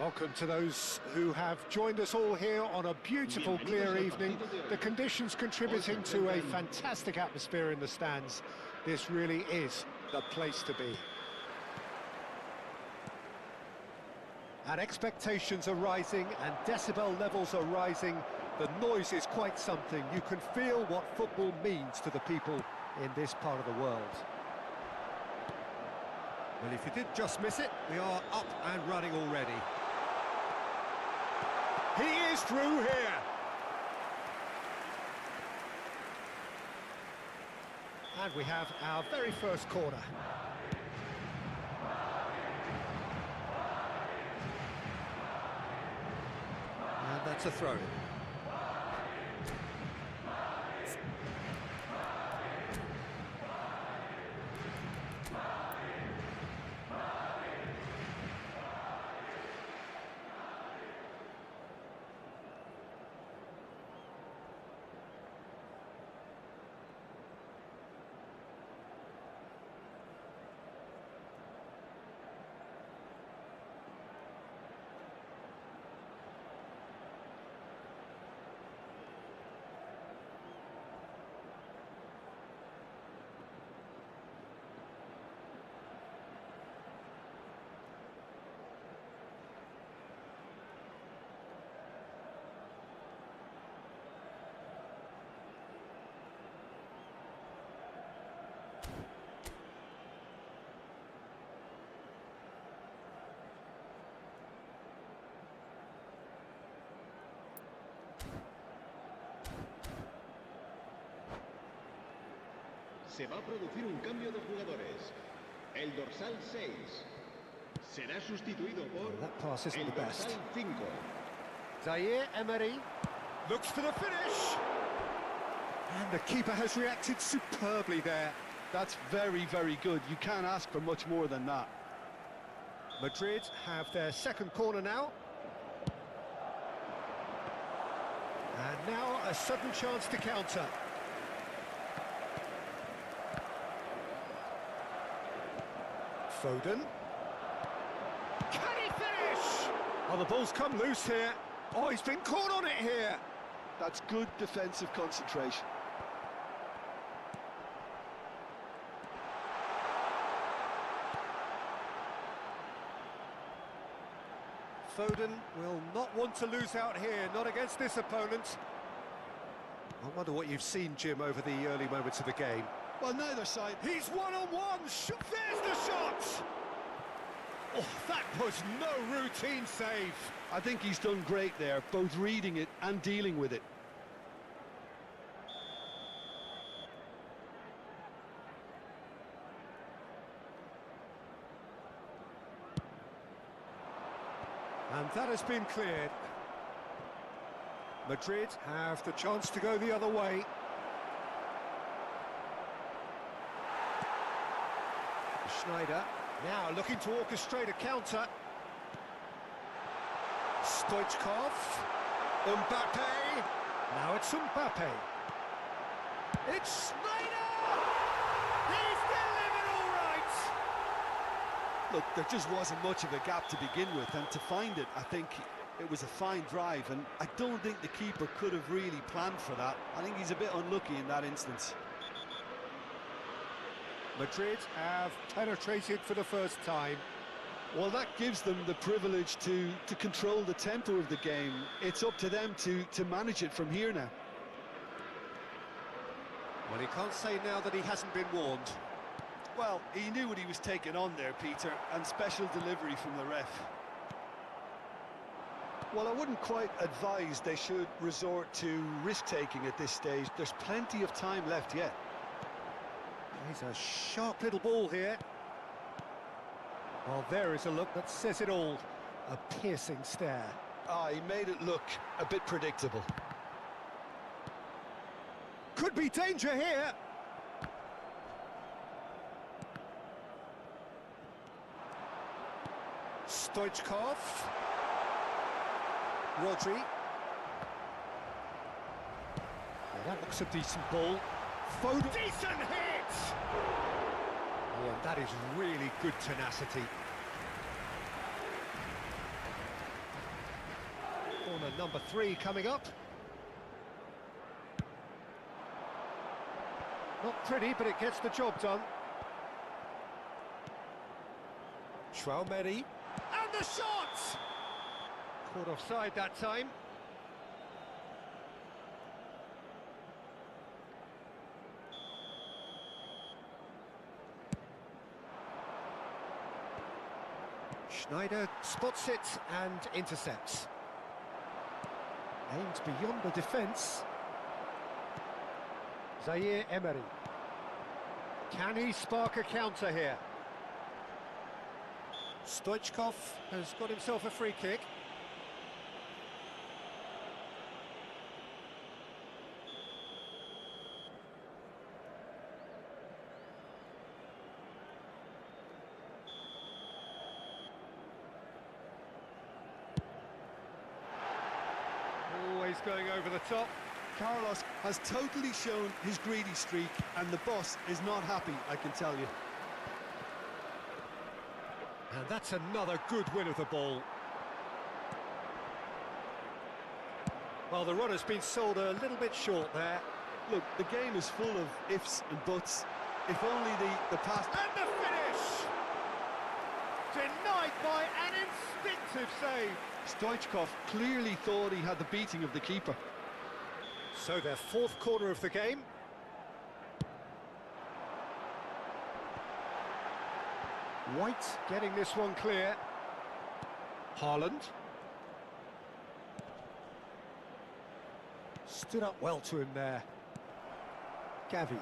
Welcome to those who have joined us all here on a beautiful, clear evening. The conditions contributing to a fantastic atmosphere in the stands. This really is the place to be. And expectations are rising and decibel levels are rising. The noise is quite something. You can feel what football means to the people in this part of the world. Well, if you did just miss it, we are up and running already. He is through here. And we have our very first corner. And that's a throw-in. Se va a producir un cambio de jugadores. El dorsal 6 será sustituido por el dorsal 5. Zaire Emery looks for the finish. And the keeper has reacted superbly there. That's very, very good. You can't ask for much more than that. Madrid have their second corner now. And now a sudden chance to counter. Foden. Can he finish? Oh, the ball's come loose here. Oh, he's been caught on it here. That's good defensive concentration. Foden will not want to lose out here, not against this opponent. I wonder what you've seen, Jim, over the early moments of the game. Well, neither side. He's one-on-one. There's the shot. Oh, that was no routine save. I think he's done great there, both reading it and dealing with it. And that has been cleared. Madrid have the chance to go the other way. Schneider now looking to orchestrate a counter. Stoichkov. Mbappe. Now it's Mbappe. It's Schneider! He's delivered all right! Look, there just wasn't much of a gap to begin with, and to find it, I think it was a fine drive, and I don't think the keeper could have really planned for that. I think he's a bit unlucky in that instance. Madrid have penetrated for the first time. Well, that gives them the privilege to control the tempo of the game. It's up to them to manage it from here now. Well, he can't say now that he hasn't been warned. Well, he knew what he was taking on there, Peter, and special delivery from the ref. Well, I wouldn't quite advise they should resort to risk-taking at this stage. There's plenty of time left yet. He's a sharp little ball here. Well, there is a look that says it all. A piercing stare. Ah, he made it look a bit predictable. Could be danger here. Stoichkov. Rodri. Yeah, that looks a decent ball. Foden. Decent hit! Oh, and that is really good tenacity. corner number 3 coming up. Not pretty, but it gets the job done. Traumeri. And the shot! Caught offside that time. Schneider spots it and intercepts. Aimed beyond the defence. Zaire Emery. Can he spark a counter here? Stoichkov has got himself a free kick. Always going over the top. Carlos has totally shown his greedy streak, and the boss is not happy, I can tell you. And that's another good win of the ball. Well, the run has been sold a little bit short there. Look, the game is full of ifs and buts. If only the pass... And the finish! Denied by an instinctive save. Stoichkov clearly thought he had the beating of the keeper. So their 4th corner of the game. White getting this one clear. Haaland. Stood up well to him there. Gavi.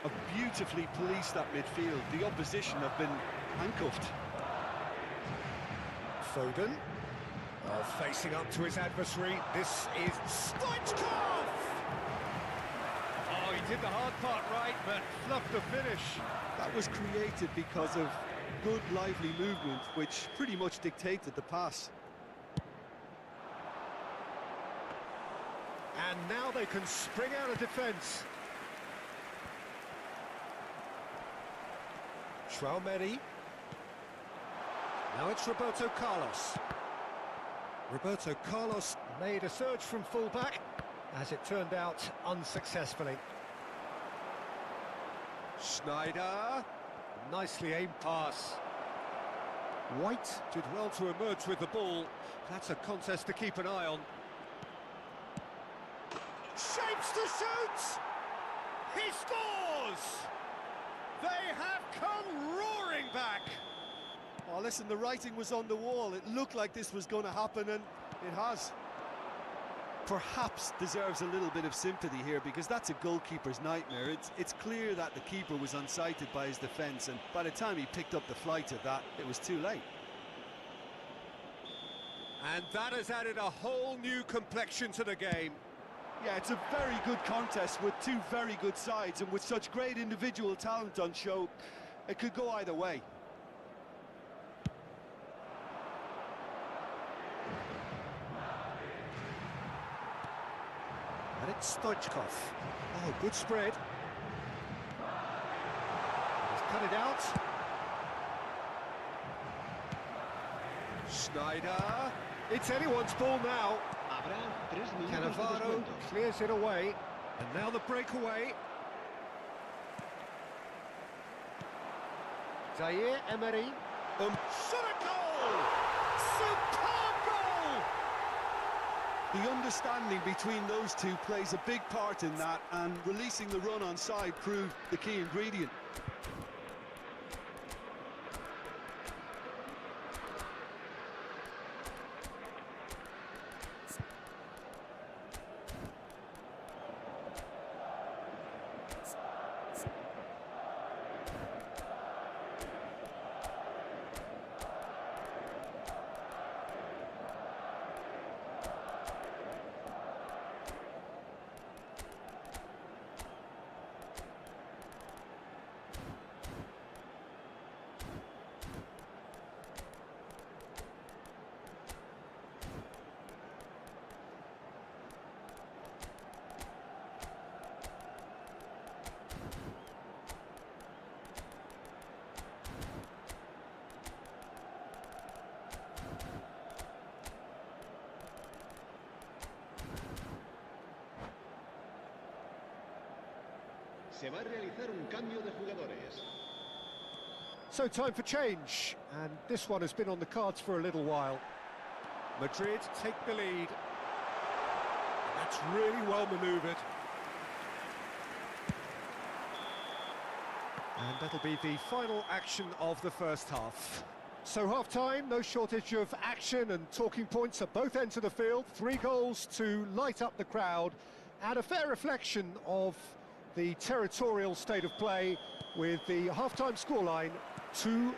Have beautifully policed that midfield. The opposition have been handcuffed. Foden. Oh, facing up to his adversary. This is Stoichkov! Oh, he did the hard part right, but fluffed the finish. That was created because of good, lively movement, which pretty much dictated the pass. And now they can spring out of defence. Traumeri. Now it's Roberto Carlos. Roberto Carlos made a surge from full-back, as it turned out unsuccessfully. Schneider. Nicely aimed pass. White did well to emerge with the ball. That's a contest to keep an eye on. Shapes to shoot! He scores! They have come roaring back! Oh, listen, the writing was on the wall. It looked like this was going to happen, and it has. Perhaps deserves a little bit of sympathy here, because that's a goalkeeper's nightmare. It's clear that the keeper was unsighted by his defence, and by the time he picked up the flight of that, it was too late. And that has added a whole new complexion to the game. Yeah, it's a very good contest with two very good sides, and with such great individual talent on show, it could go either way. And it's Stoichkov. Oh, good spread. He's cut it out. Schneider. It's anyone's ball now. Cannavaro clears it away. And now the breakaway. Zaire Emery. Shot a goal! Superb goal! The understanding between those two plays a big part in that, and releasing the run on side proved the key ingredient. Se va a realizar un cambio de jugadores. So time for change, and this one has been on the cards for a little while. Madrid take the lead. That's really well manoeuvred. And that'll be the final action of the first half. So half-time, no shortage of action and talking points at both ends of the field. 3 goals to light up the crowd, and a fair reflection of the territorial state of play, with the half-time scoreline 2-1.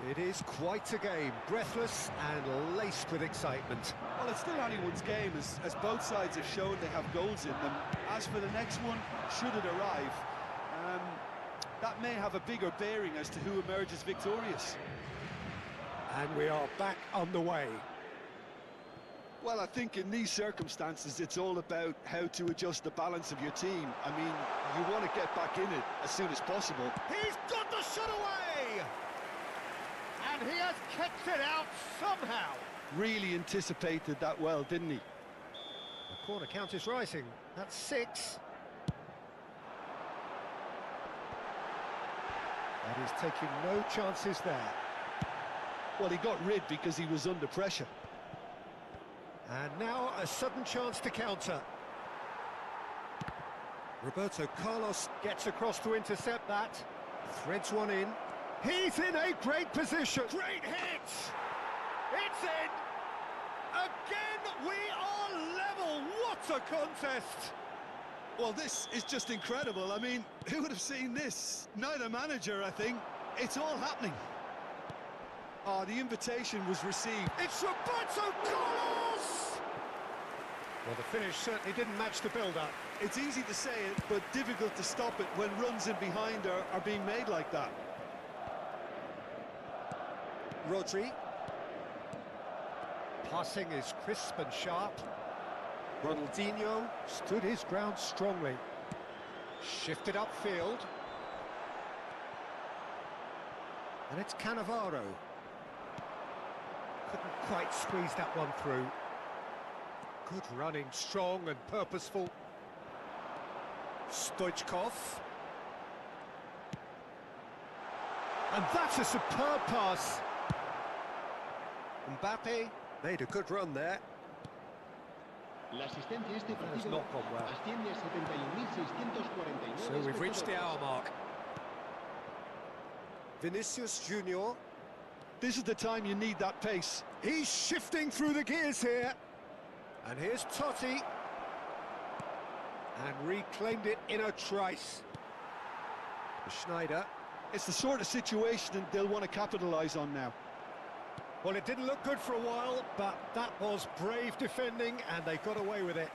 It is quite a game, breathless and laced with excitement. Well, it's still anyone's game, as both sides have shown they have goals in them. As for the next one, should it arrive, that may have a bigger bearing as to who emerges victorious. And we are back underway. Well, I think in these circumstances, it's all about how to adjust the balance of your team. I mean, you want to get back in it as soon as possible. He's got the shot away! And he has kicked it out somehow. Really anticipated that well, didn't he? The corner count is rising. That's 6. And he's taking no chances there. Well, he got rid because he was under pressure. And now a sudden chance to counter. Roberto Carlos gets across to intercept that. Threads one in. He's in a great position. Great hit! It's in! Again, we are level. What a contest! Well, this is just incredible. I mean, who would have seen this? Neither manager, I think. It's all happening. Oh, the invitation was received. It's Roberto Carlos! Well, the finish certainly didn't match the build-up. It's easy to say it, but difficult to stop it when runs in behind are being made like that. Rodri. Passing is crisp and sharp. Ronaldinho stood his ground strongly. Shifted upfield. And it's Cannavaro. Couldn't quite squeeze that one through. Good running, strong and purposeful. Stoichkov. And that's a superb pass. Mbappe made a good run there. La asistencia a este Has partido not gone well. asciende a 71.649. So we've reached the hour mark. Vinicius Junior. This is the time you need that pace. He's shifting through the gears here. And here's Totti. And reclaimed it in a trice. Schneider. It's the sort of situation they'll want to capitalise on now. Well, it didn't look good for a while, but that was brave defending, and they got away with it.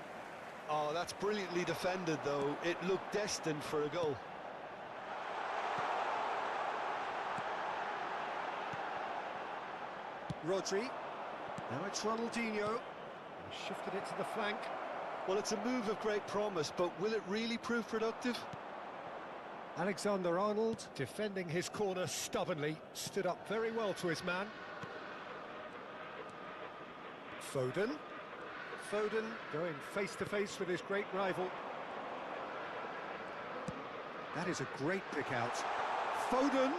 Oh, that's brilliantly defended, though. It looked destined for a goal. Rodri. Now it's Ronaldinho. He shifted it to the flank. Well, it's a move of great promise, but will it really prove productive? Alexander-Arnold, defending his corner stubbornly, stood up very well to his man. Foden. Foden going face-to-face with his great rival. That is a great pick out. Foden.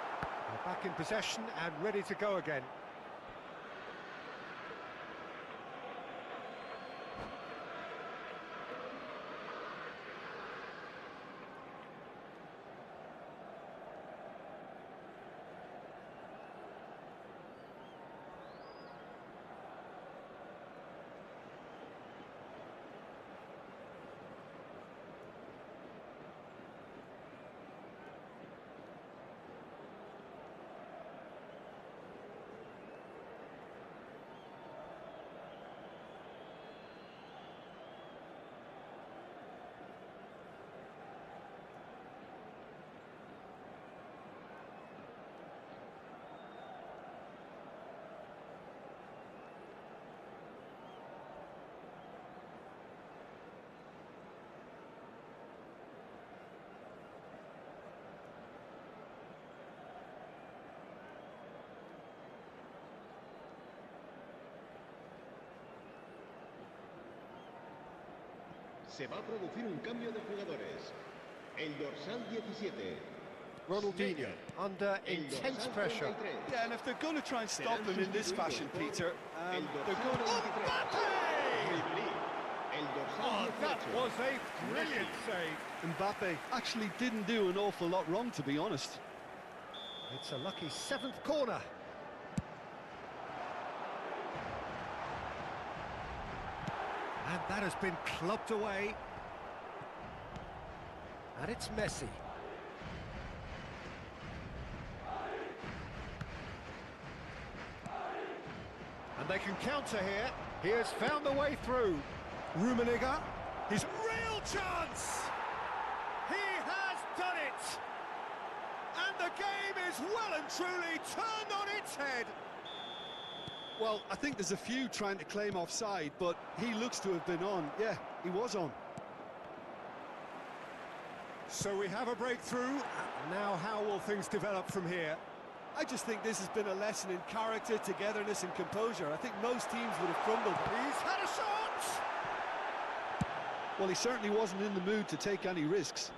They're back in possession and ready to go again. Se va a producir un cambio de jugadores. El dorsal 17. Ronaldinho under intense pressure. Yeah, and if they're going to try and stop him in this fashion, Peter, they're going to... Oh, that was a brilliant save. Mbappe actually didn't do an awful lot wrong, to be honest. It's a lucky 7th corner. And that has been clubbed away. And it's Messi. And they can counter here. He has found the way through. Rummenigge, his real chance! He has done it! And the game is well and truly turned on its head. Well, I think there's a few trying to claim offside, but he looks to have been on. Yeah, he was on. So we have a breakthrough. Now how will things develop from here? I just think this has been a lesson in character, togetherness and composure. I think most teams would have crumbled. He's had a shot! Well, he certainly wasn't in the mood to take any risks.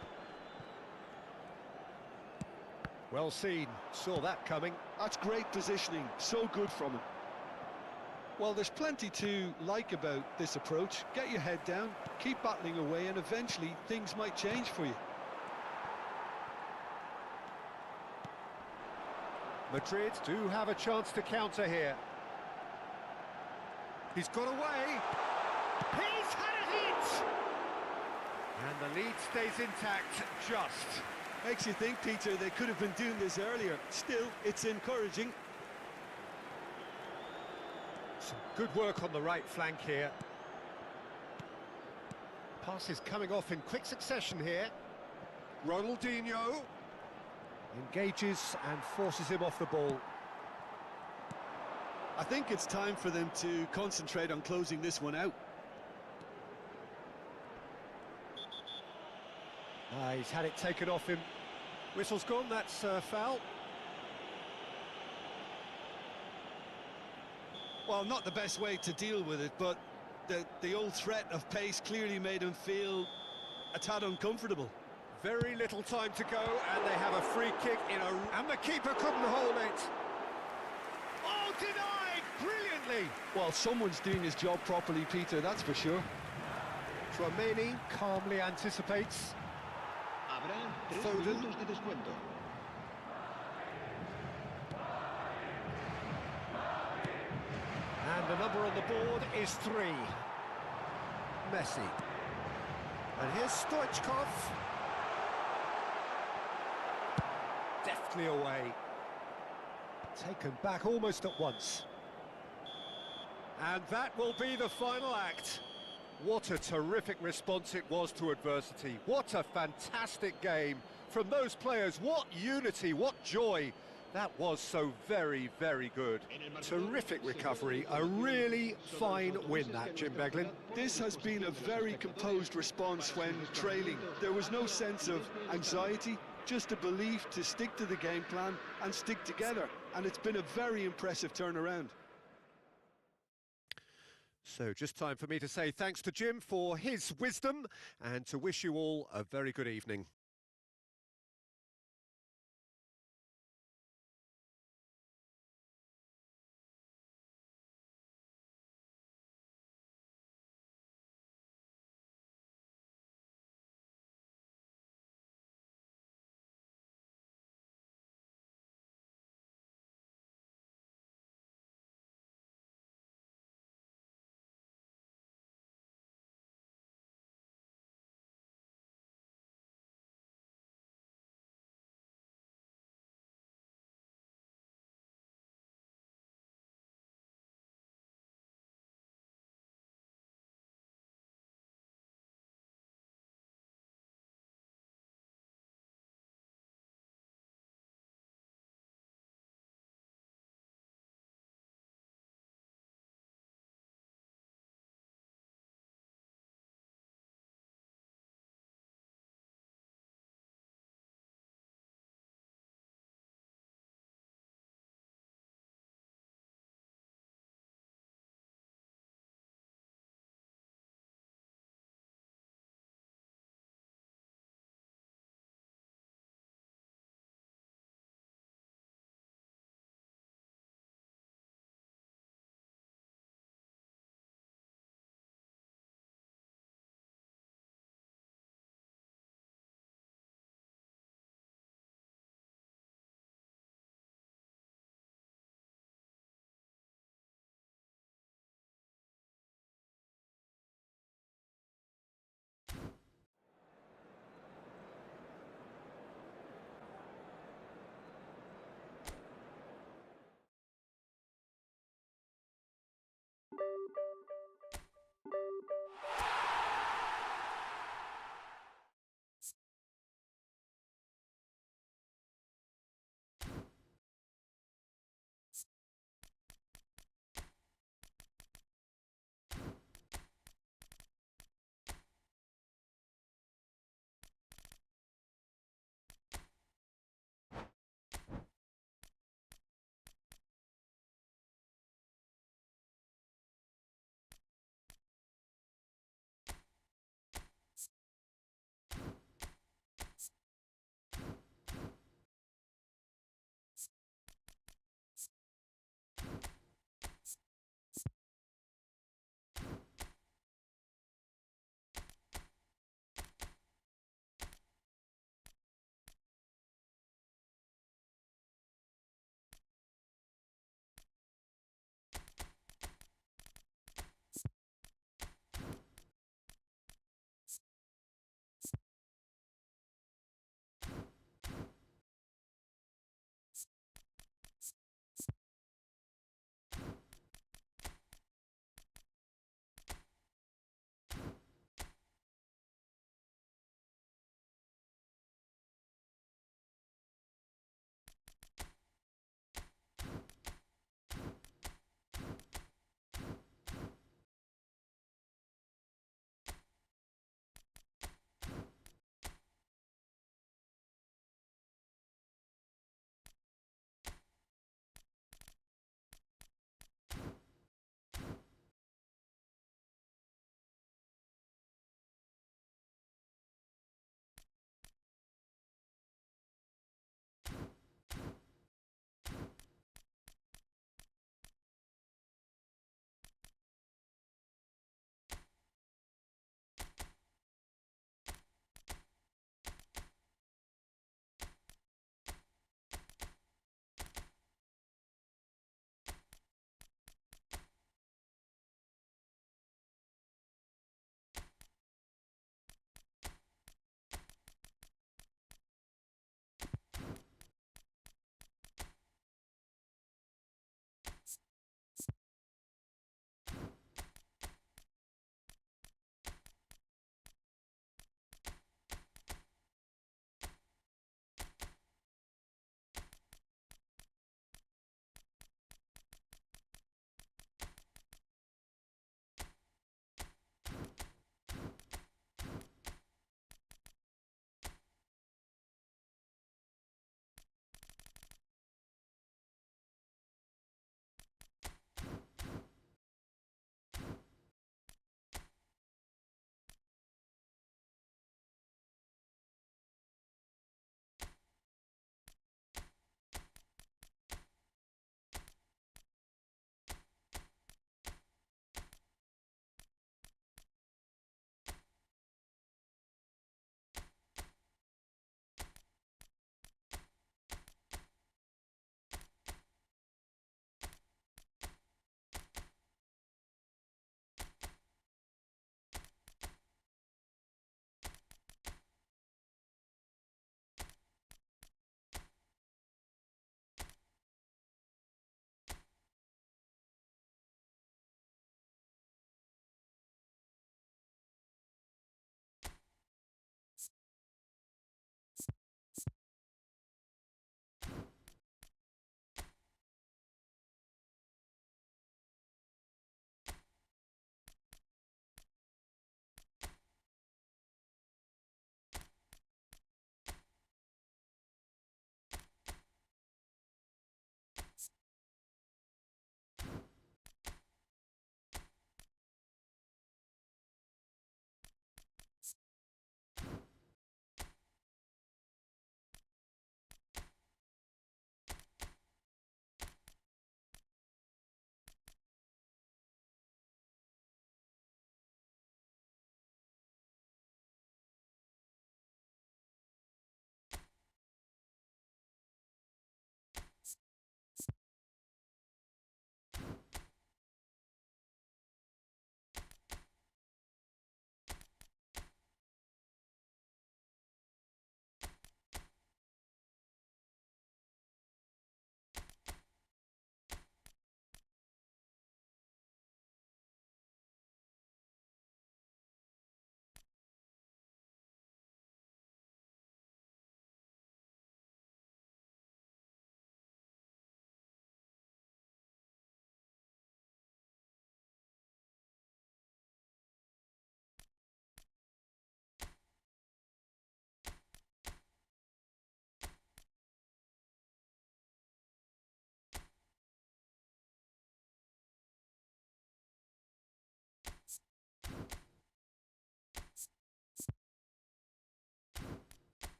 Well seen. Saw that coming. That's great positioning. So good from him. Well, there's plenty to like about this approach. Get your head down, keep battling away, and eventually things might change for you. Madrid do have a chance to counter here. He's got away. He's had a hit! And the lead stays intact, just. Makes you think, Peter, they could have been doing this earlier. Still, it's encouraging. Some good work on the right flank here. Passes coming off in quick succession here. Ronaldinho engages and forces him off the ball. I think it's time for them to concentrate on closing this one out. He's had it taken off him. Whistle's gone, that's foul. Well, not the best way to deal with it, but the old threat of pace clearly made him feel a tad uncomfortable. Very little time to go, and they have a free kick and the keeper couldn't hold it. Oh, denied brilliantly. Well, someone's doing his job properly, Peter, that's for sure. Tchouaméni calmly anticipates. Habrá 3 Foden. minutos de descuento. And the number on the board is 3. Messi. And here's Stoichkov. Deftly away. Taken back almost at once. And that will be the final act. What a terrific response it was to adversity. What a fantastic game from those players. What unity, what joy. That was so very, very good. Terrific recovery, a really fine win that, Jim Beglin. This has been a very composed response when trailing. There was no sense of anxiety, just a belief to stick to the game plan and stick together. And it's been a very impressive turnaround. So just time for me to say thanks to Jim for his wisdom and to wish you all a very good evening.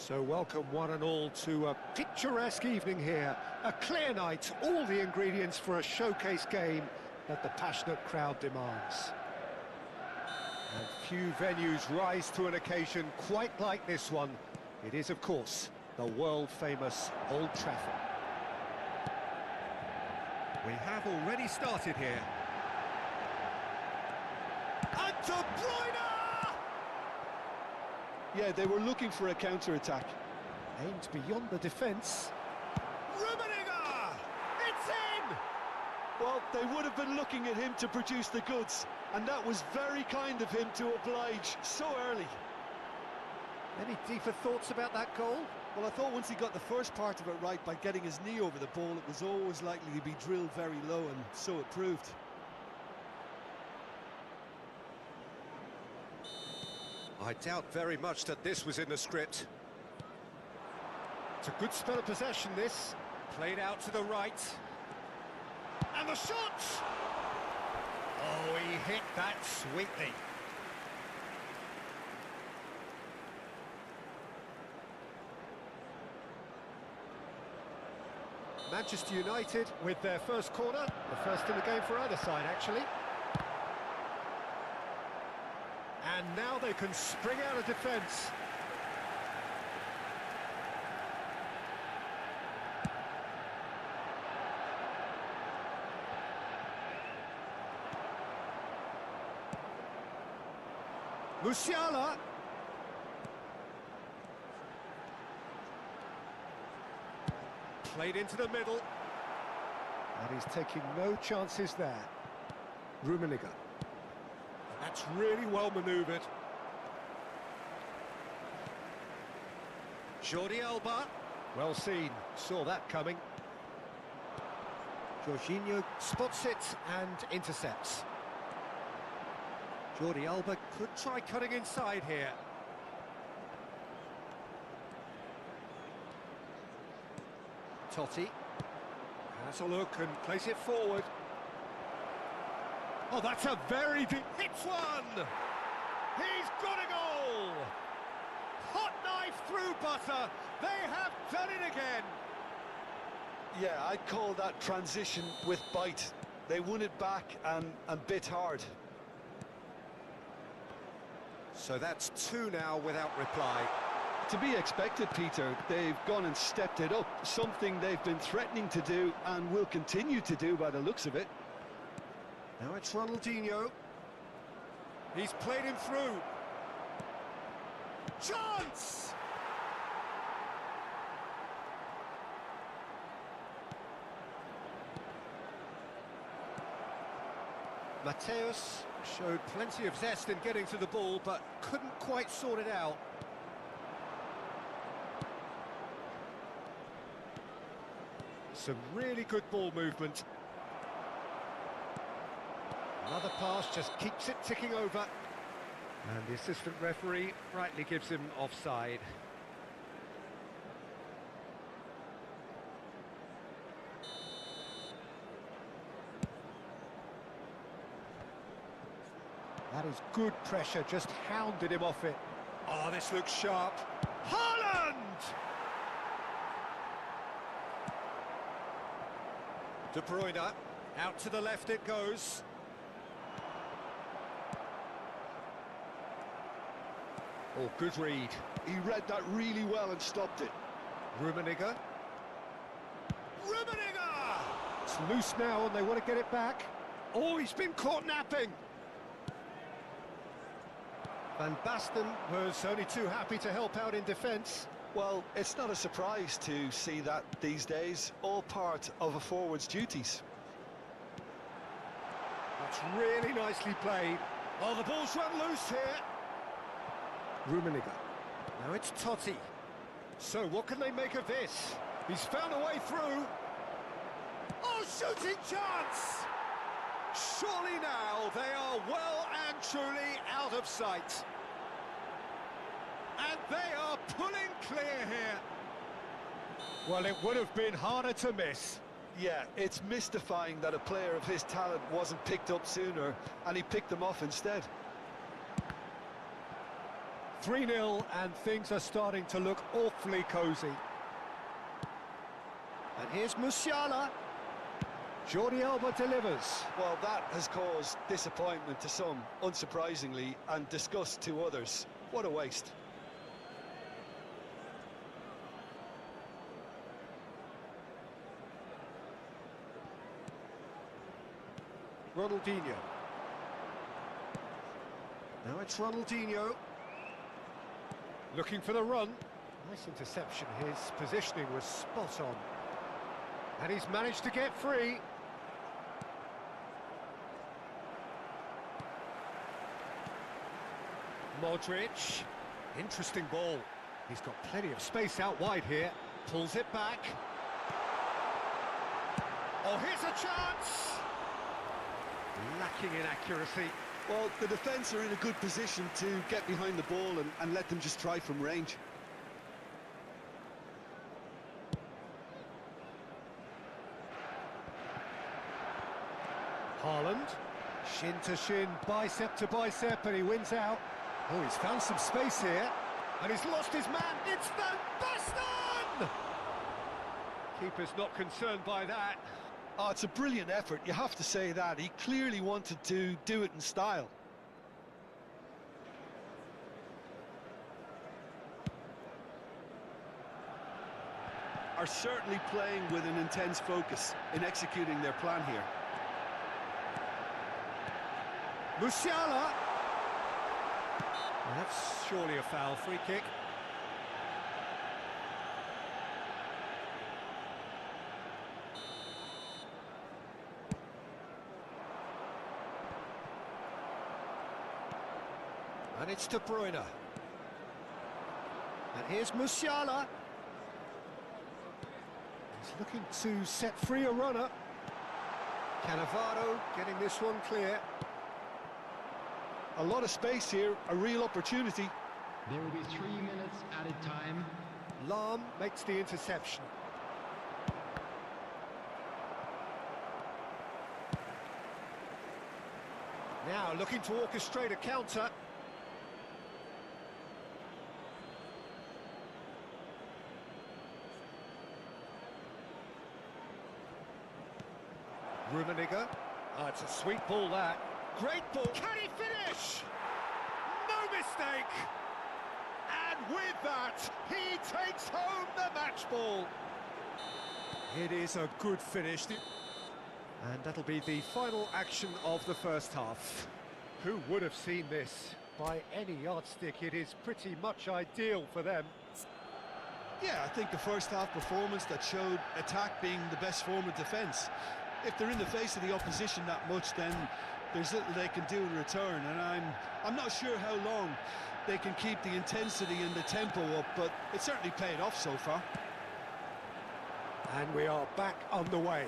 So welcome one and all to a picturesque evening here. A clear night, all the ingredients for a showcase game that the passionate crowd demands. And few venues rise to an occasion quite like this one. It is, of course, the world-famous Old Trafford. We have already started here. And De Bruyne! Yeah, they were looking for a counter-attack. Aimed beyond the defence. Rummenigge! It's in! Well, they would have been looking at him to produce the goods, and that was very kind of him to oblige so early. Any deeper thoughts about that goal? Well, I thought once he got the first part of it right by getting his knee over the ball, it was always likely to be drilled very low, and so it proved. I doubt very much that this was in the script. It's a good spell of possession, this. Played out to the right. And the shot! Oh, he hit that sweetly. Manchester United with their first corner. The first in the game for either side, actually. And now they can spring out of defence. Musiala. Played into the middle. And he's taking no chances there. Rummenigge. That's really well manoeuvred. Jordi Alba. Well seen. Saw that coming. Jorginho spots it and intercepts. Jordi Alba could try cutting inside here. Totti has a look and plays it forward. Oh, that's a very deep... Hits one! He's got a goal! Hot knife through butter. They have done it again. Yeah, I'd call that transition with bite. They won it back and bit hard. So that's two now without reply. To be expected, Peter. They've gone and stepped it up, something they've been threatening to do and will continue to do by the looks of it. Now it's Ronaldinho. He's played him through. Chance! Mateus showed plenty of zest in getting to the ball, but couldn't quite sort it out. Some really good ball movement. Another pass just keeps it ticking over. And the assistant referee rightly gives him offside. That is good pressure, just hounded him off it. Oh, this looks sharp. Haaland! De Bruyne, out to the left it goes. Oh, good read. He read that really well and stopped it. Rummenigge. Rummenigge! It's loose now and they want to get it back. Oh, he's been caught napping. Van Basten was only too happy to help out in defence. Well, it's not a surprise to see that these days, all part of a forward's duties. That's really nicely played. Oh, the ball's run loose here. Rummenigge. Now it's Totti. So what can they make of this? He's found a way through. Oh, shooting chance! Surely now they are well and truly out of sight. And they are pulling clear here. Well, it would have been harder to miss. Yeah, it's mystifying that a player of his talent wasn't picked up sooner, and he picked them off instead. 3-0, and things are starting to look awfully cosy. And here's Musiala. Jordi Alba delivers. Well, that has caused disappointment to some, unsurprisingly, and disgust to others. What a waste. Ronaldinho. Now it's Ronaldinho. Looking for the run. Nice interception. His positioning was spot on. And he's managed to get free. Modric. Interesting ball. He's got plenty of space out wide here. Pulls it back. Oh, here's a chance! Lacking in accuracy. Well, the defence are in a good position to get behind the ball and let them just try from range. Haaland, shin to shin, bicep to bicep, and he wins out. Oh, he's found some space here, and he's lost his man. It's Van Basten! Keeper's not concerned by that. Oh, it's a brilliant effort, you have to say that. He clearly wanted to do it in style. Are certainly playing with an intense focus in executing their plan here. Musiala! That's surely a foul. Free kick. And it's De Bruyne. And here's Musiala. He's looking to set free a runner. Cannavaro getting this one clear. A lot of space here, a real opportunity. There will be 3 minutes added time. Lahm makes the interception. Now looking to orchestrate a counter. Rummenigge. Oh, it's a sweet ball, that. Great ball. Can he finish? No mistake. And with that, he takes home the match ball. It is a good finish. And that'll be the final action of the first half. Who would have seen this? By any yardstick, it is pretty much ideal for them. Yeah, I think the first half performance that showed attack being the best form of defence. If they're in the face of the opposition that much, then there's little they can do in return, and I'm not sure how long they can keep the intensity and the tempo up, but it certainly paid off so far. And we are back on the way.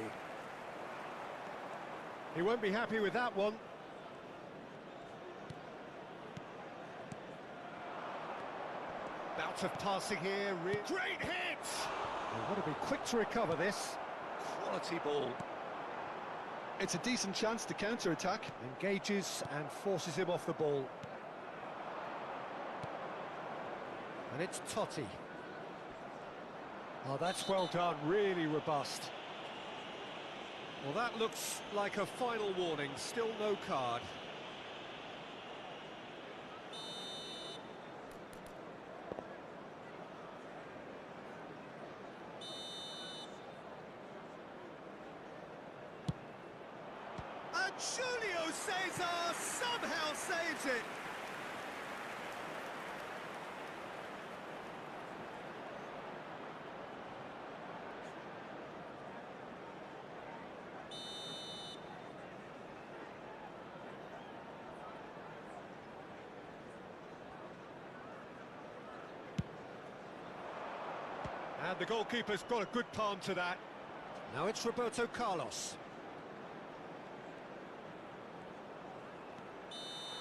He won't be happy with that one. Bout of passing here. Great hit! They've got to be quick to recover this. Quality ball. It's a decent chance to counter-attack. Engages and forces him off the ball. And it's Totti. Oh, that's well done, really robust. Well, that looks like a final warning, still no card. And Julio Cesar somehow saves it. And the goalkeeper's got a good palm to that. Now it's Roberto Carlos.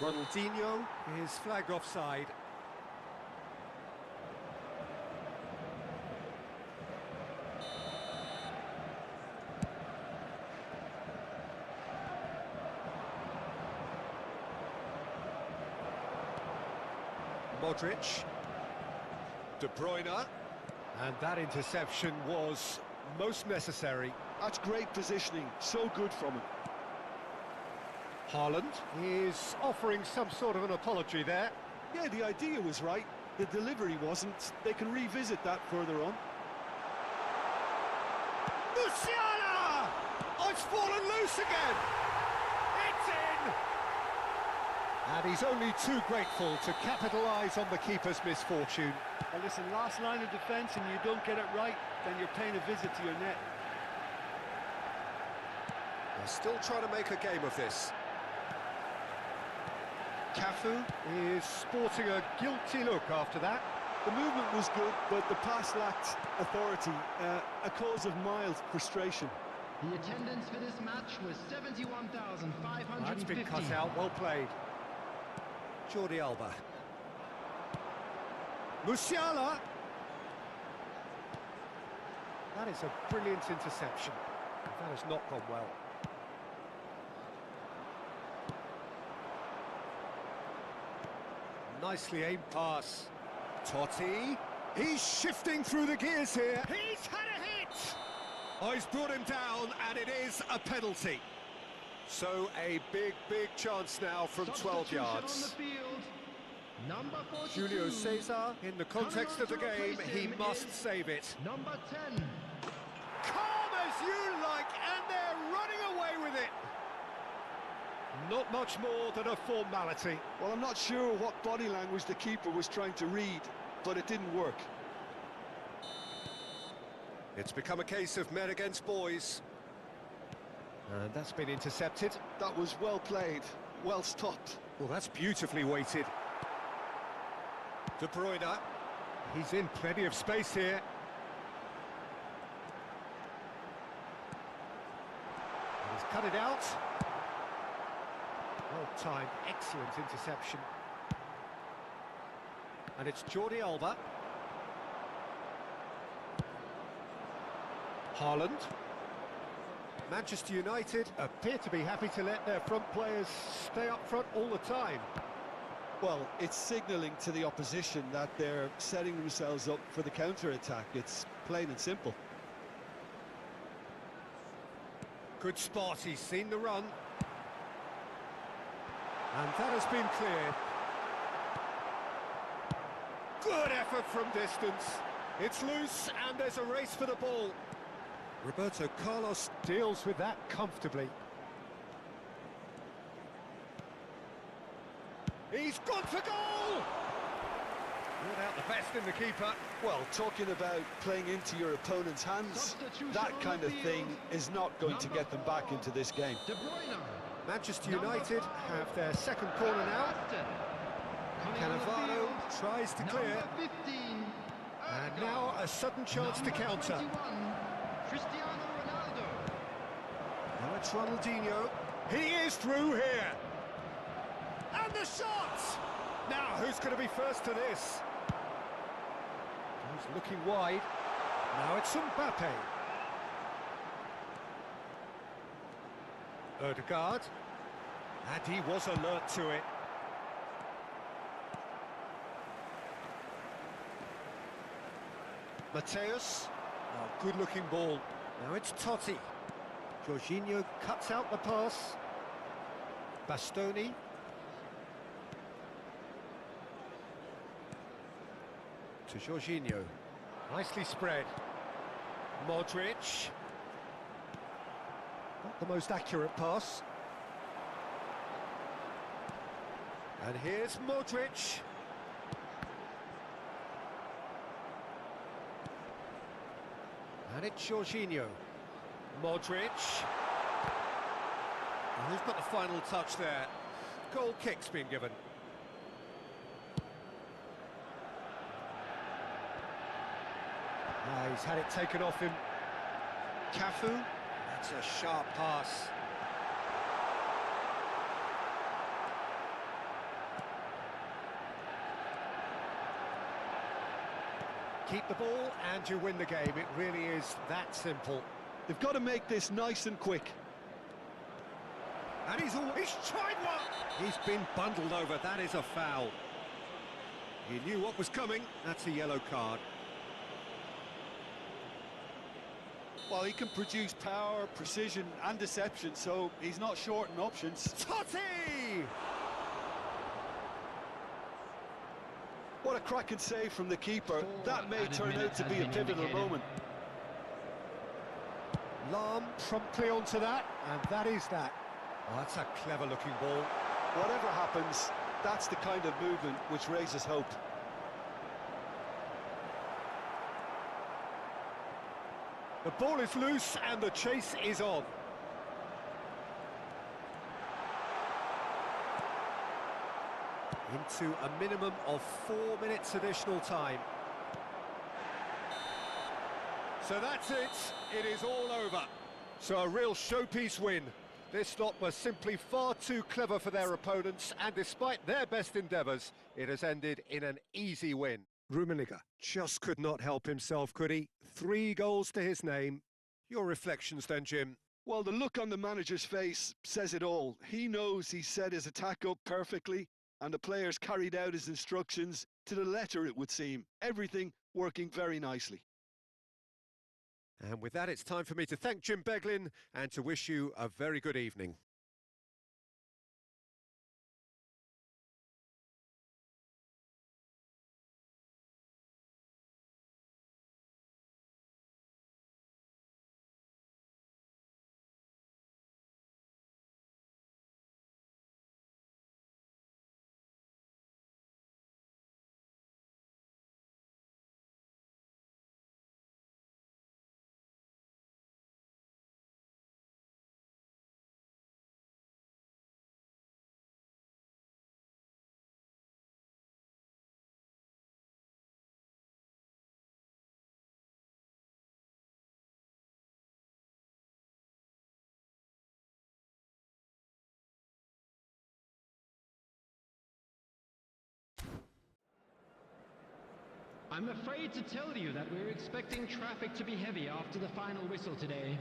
Ronaldinho is flagged offside. Modric. De Bruyne. And that interception was most necessary. That's great positioning, so good from him. Haaland is offering some sort of an apology there. Yeah, the idea was right, the delivery wasn't. They can revisit that further on. Musiala! Oh, it's fallen loose again! It's in! And he's only too grateful to capitalise on the keeper's misfortune. And listen, last line of defence and you don't get it right, then you're paying a visit to your net. They're still trying to make a game of this. Cafu is sporting a guilty look after that. The movement was good, but the pass lacked authority, a cause of mild frustration. The attendance for this match was 71,550. That's been cut out, well played. Jordi Alba. Musiala! That is a brilliant interception. That has not gone well. Nicely aimed pass. Totti. He's shifting through the gears here. He's had a hit! Oh, he's brought him down, and it is a penalty. So a big chance now from 12 yards. On the field. Number 42. Julio Cesar, in the context of the game, he must save it. Number 10. Calm as you like, and they're running away with it. Not much more than a formality. Well, I'm not sure what body language the keeper was trying to read, but it didn't work. It's become a case of men against boys. And that's been intercepted. That was well played, well stopped. Well, that's beautifully weighted. De Bruyne. He's in plenty of space here. And he's cut it out. Well-timed, excellent interception. And it's Jordi Alba. Haaland. Manchester United appear to be happy to let their front players stay up front all the time. Well, it's signalling to the opposition that they're setting themselves up for the counter-attack. It's plain and simple. Good spot, he's seen the run. And that has been cleared. Good effort from distance. It's loose and there's a race for the ball. Roberto Carlos deals with that comfortably. He's gone for goal! Brought out the best in the keeper. Well, talking about playing into your opponent's hands, that kind of thing is not going to get them back into this game. De Bruyne. Manchester United have their second corner now. Cannavaro tries to clear. Number 15. And now a sudden chance to counter. 21, Cristiano Ronaldo. Now it's Ronaldinho. He is through here. And the shot! Now, who's going to be first to this? He's looking wide. Now it's Mbappe. Odegaard. And he was alert to it. Mateus. Oh, good-looking ball. Now it's Totti. Jorginho cuts out the pass. Bastoni. To Jorginho. Nicely spread. Modric. Not the most accurate pass. And here's Modric. And it's Jorginho. Modric. And who's got the final touch there? Goal kick's been given. He's had it taken off him. Cafu. That's a sharp pass. Keep the ball and you win the game. It really is that simple. They've got to make this nice and quick. And he's tried one! He's been bundled over. That is a foul. He knew what was coming. That's a yellow card. Well, he can produce power, precision and deception, so he's not short in options. Totti! What a cracking save from the keeper. That may turn out to be a pivotal moment. Lahm promptly onto that, and that is that. Oh, that's a clever-looking ball. Whatever happens, that's the kind of movement which raises hope. The ball is loose and the chase is on. Into a minimum of 4 minutes additional time. So that's it. It is all over. So a real showpiece win. This lot were simply far too clever for their opponents, and despite their best endeavours, it has ended in an easy win. Rummenigge just could not help himself, could he? 3 goals to his name. Your reflections then, Jim? Well, the look on the manager's face says it all. He knows he set his attack up perfectly, and the players carried out his instructions to the letter, it would seem. Everything working very nicely. And with that, it's time for me to thank Jim Beglin and to wish you a very good evening. I'm afraid to tell you that we're expecting traffic to be heavy after the final whistle today.